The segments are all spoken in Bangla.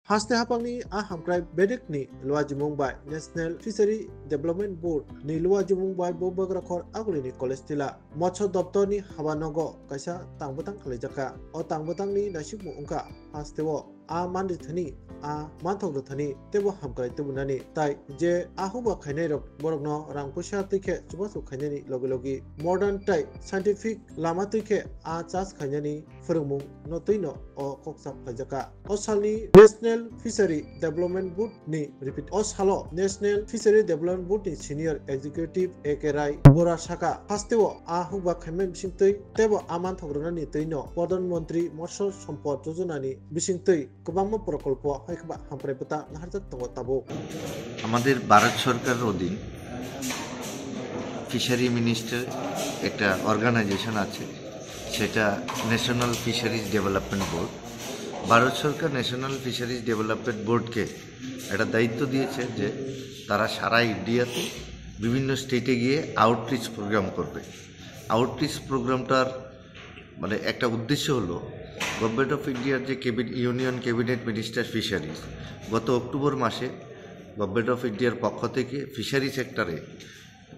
Haste hapangni a hamkrai bedek ni luwa jumung bai National Fishery Development Board ni luwa jumung bai bobagra khor aguli ni college tila mocho doptor ni habanogo kaisa tangbutang khalijaka o tangbutang ni nasibmu ungka hastewo a mandi thani a manthok thani tebo hamkrai tebunani tai je ahuba khainai rok borokno rang puisa tike chubasu khainani logi modern tai scientific lama tike a chas khainani phurungmung no tuino o koksa khajaka o salni National Fishery Development Board ni repeat o salo National Fishery Development Board ni senior executive Eke Rai Bora Saka hastewo ahuba khaimai bisingtui tebo aman thograni tuino Pradhan Mantri Matsya Sampad Yojana ni bisingtui kubangma প্রকল্প হয়বা হামপ্রাইপতা নাহারজাত তঙ্গ তাবো আমাদের ভারত সরকারের অধীন ফিশারি মিনিস্টার একটা অর্গানাইজেশন আছে সেটা national fisheries development board Bharat সরকার ন্যাশনাল ফিশারিজ ডেভেলপমেন্ট বোর্ডকে একটা দায়িত্ব দিয়েছে যে তারা সারা ইন্ডিয়াতে বিভিন্ন স্টেটে গিয়ে আউটরিচ প্রোগ্রাম করবে আউটরিচ প্রোগ্রামটার মানে একটা উদ্দেশ্য হলো গভর্নমেন্ট অফ ইন্ডিয়ার যে ইউনিয়ন ক্যাবিনেট মিনিস্টার ফিশারিজ গত অক্টোবর মাসে গভর্নমেন্ট অফ ইন্ডিয়ার পক্ষ থেকে ফিশারি সেক্টরে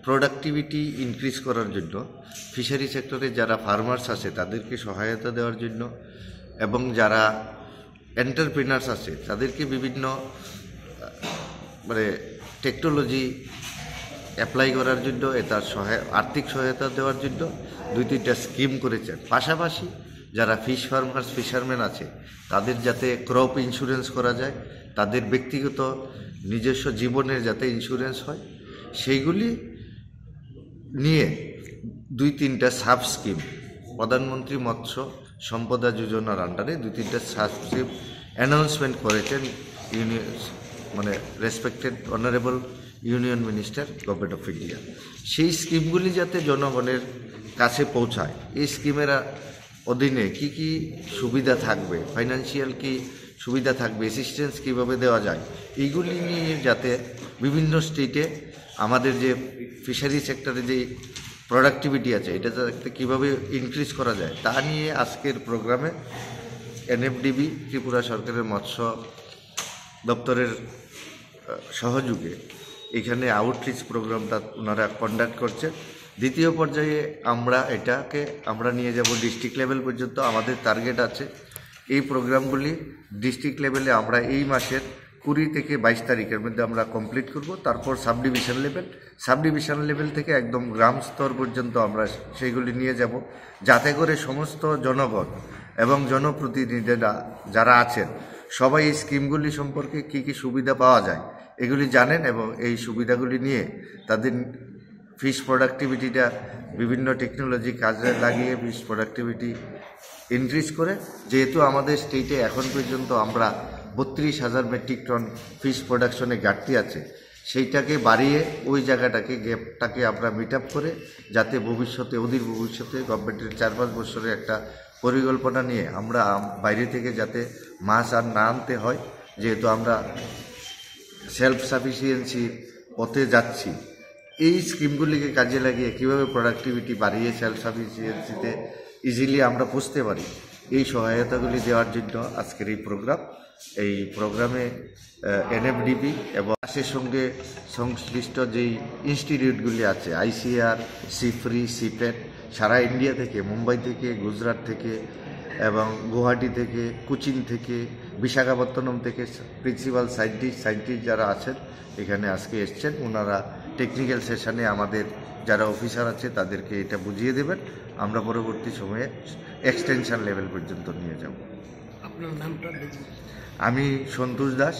প্রোডাক্টিভিটি ইনক্রিজ করার জন্য ফিশারি সেক্টরে যারা ফার্মার্স আছে তাদেরকে সহায়তা দেওয়ার জন্য এবং যারা এন্টারপ্রিনার্স আছে তাদেরকে বিভিন্ন মানে টেকনোলজি অ্যাপ্লাই করার জন্য তার আর্থিক সহায়তা দেওয়ার জন্য 2-3টা স্কিম করেছেন পাশাপাশি যারা ফিশ ফার্মার্স ফিশারম্যান আছে তাদের যাতে ক্রপ ইন্স্যুরেন্স করা যায় তাদের ব্যক্তিগত নিজস্ব জীবনের যাতে ইন্স্যুরেন্স হয় সেইগুলি নিয়ে 2-3টা সাব স্কিম প্রধানমন্ত্রী মৎস্য সম্পদা যোজনার আন্ডারে 2-3টা সাব স্কিম অ্যানাউন্সমেন্ট করেছেন মানে respected honourable union minister government of India সেই স্কিমগুলি যাতে জনগণের কাছে পৌঁছায় এই স্কিমের অধীনে কি কি সুবিধা থাকবে ফাইন্যান্সিয়াল কি সুবিধা থাকবে অ্যাসিস্ট্যান্স কীভাবে দেওয়া যায় এইগুলি নিয়ে যাতে বিভিন্ন স্টেটে আমাদের যে ফিশারি সেক্টরে যে প্রোডাক্টিভিটি আছে এটা যাতে কীভাবে ইনক্রিজ করা যায় তা নিয়ে আজকের প্রোগ্রামে এনএফডিবি ত্রিপুরা সরকারের মৎস্য দপ্তরের সহযোগে এখানে আউটরিচ প্রোগ্রামটা ওনারা কন্ডাক্ট করছেন দ্বিতীয় পর্যায়ে আমরা নিয়ে যাব ডিস্ট্রিক্ট লেভেল পর্যন্ত আমাদের টার্গেট আছে এই প্রোগ্রামগুলি ডিস্ট্রিক্ট লেভেলে আমরা এই মাসের 20 থেকে 22 তারিখের মধ্যে আমরা কমপ্লিট করব তারপর সাব ডিভিশন লেভেল থেকে একদম গ্রাম স্তর পর্যন্ত আমরা সেইগুলি নিয়ে যাব যাতে করে সমস্ত জনগণ এবং জনপ্রতিনিধিরা যারা আছেন সবাই এই স্কিমগুলি সম্পর্কে কি কি সুবিধা পাওয়া যায় এগুলি জানেন এবং এই সুবিধাগুলি নিয়ে তাদের ফিশ প্রোডাক্টিভিটিটা বিভিন্ন টেকনোলজি কাজে লাগিয়ে ফিশ প্রোডাক্টিভিটি ইনক্রিজ করে যেহেতু আমাদের স্টেটে এখন পর্যন্ত আমরা 32,000 মেট্রিক টন ফিশ প্রোডাকশনে ঘাটতি আছে সেইটাকে বাড়িয়ে ওই গ্যাপটাকে আমরা মিট আপ করে যাতে অধীর ভবিষ্যতে গভর্নমেন্টের 4-5 বছরের একটা পরিকল্পনা নিয়ে আমরা বাইরে থেকে যাতে মাছ আর না আনতে হয় যেহেতু আমরা সেলফ সাফিসিয়েন্সি পথে যাচ্ছি এই স্কিমগুলিকে কাজে লাগিয়ে কীভাবে প্রোডাক্টিভিটি বাড়িয়ে সেলফ সাফিসিয়েন্সিতে ইজিলি আমরা পৌঁছতে পারি এই সহায়তাগুলি দেওয়ার জন্য আজকের এই প্রোগ্রামে এনএফডিবি এবং পাশের সঙ্গে সংশ্লিষ্ট যেই ইনস্টিটিউটগুলি আছে আইসিআর সিফরি সিপেট সারা ইন্ডিয়া থেকে মুম্বাই থেকে গুজরাট থেকে এবং গুয়াহাটি থেকে কোচিন থেকে বিশাখাপত্তনম থেকে প্রিন্সিপাল সায়েন্টিস্ট যারা আছেন এখানে আজকে এসছেন ওনারা টেকনিক্যাল সেশনে আমাদের যারা অফিসার আছে তাদেরকে এটা বুঝিয়ে দেবেন আমরা পরবর্তী সময়ে এক্সটেনশন লেভেল পর্যন্ত নিয়ে যাব। আপনার নামটা? আমি সন্তোষ দাস।